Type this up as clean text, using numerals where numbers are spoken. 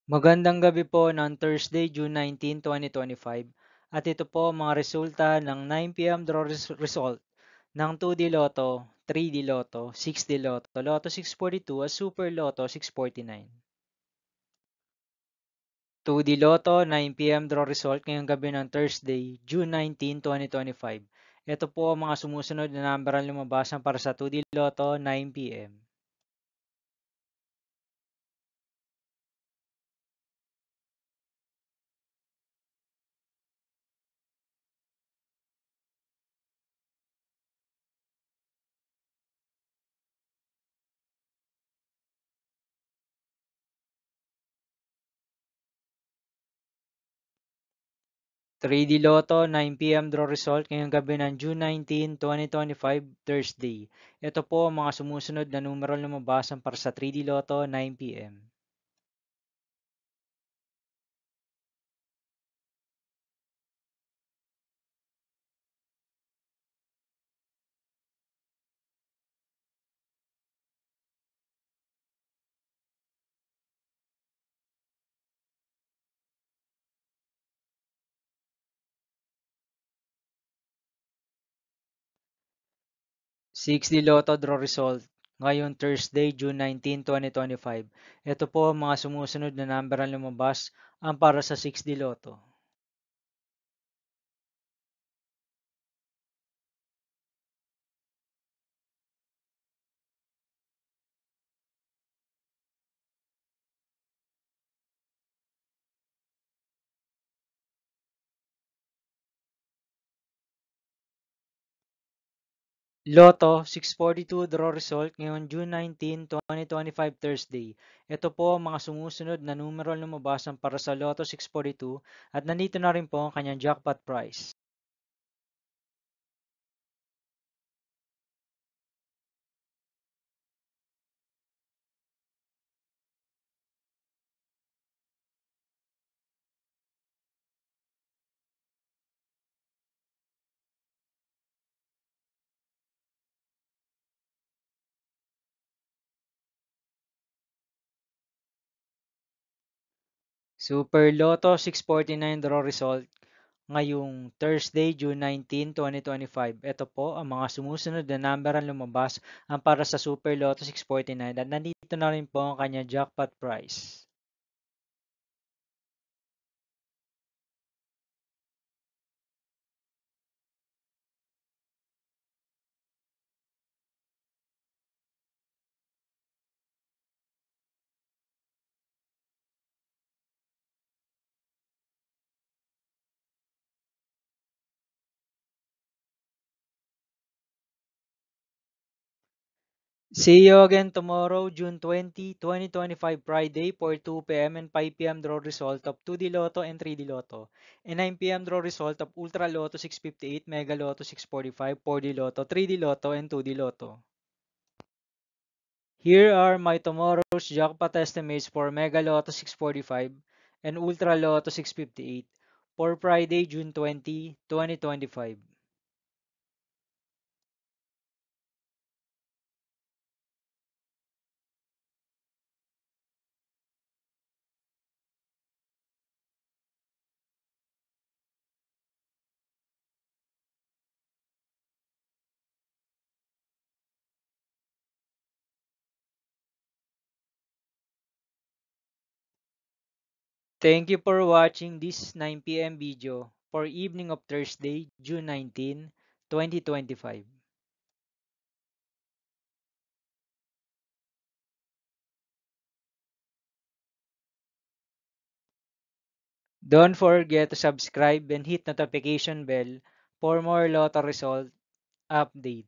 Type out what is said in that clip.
Magandang gabi po ng Thursday, June 19, 2025. At ito po ang mga resulta ng 9 p.m. draw result ng 2D Lotto, 3D Lotto, 6D Lotto, Lotto 642 at Super Lotto 649. 2D Lotto, 9 p.m. draw result ngayong gabi ng Thursday, June 19, 2025. Ito po ang mga sumusunod na number ang lumabasan para sa 2D Lotto, 9 p.m. 3D Lotto, 9 p.m. draw result ngayong gabi ng June 19, 2025, Thursday. Ito po ang mga sumusunod na numero lumabasan para sa 3D Lotto, 9 p.m. 6D Lotto draw result ngayong Thursday, June 19, 2025. Ito po ang mga sumusunod na number ang lumabas ang para sa 6D Lotto. Lotto 642 draw result ngayong June 19, 2025, Thursday. Ito po ang mga sumusunod na numero ang lumabasan para sa Lotto 642 at nandito na rin po ang kanyang jackpot price. Super Lotto 649 draw result ngayong Thursday, June 19, 2025. Ito po ang mga sumusunod na number ang lumabas ang para sa Super Lotto 649 at nandito na rin po ang kanyang jackpot price. See you again tomorrow, June 20, 2025, Friday for 2 p.m. and 5 p.m. draw result of 2D Lotto and 3D Lotto, and 9 p.m. draw result of Ultra Lotto 658, Mega Lotto 645, 4D Lotto, 3D Lotto, and 2D Lotto. Here are my tomorrow's jackpot estimates for Mega Lotto 645 and Ultra Lotto 658 for Friday, June 20, 2025. Thank you for watching this 9 p.m. video for evening of Thursday, June 19, 2025. Don't forget to subscribe and hit notification bell for more lotto result update.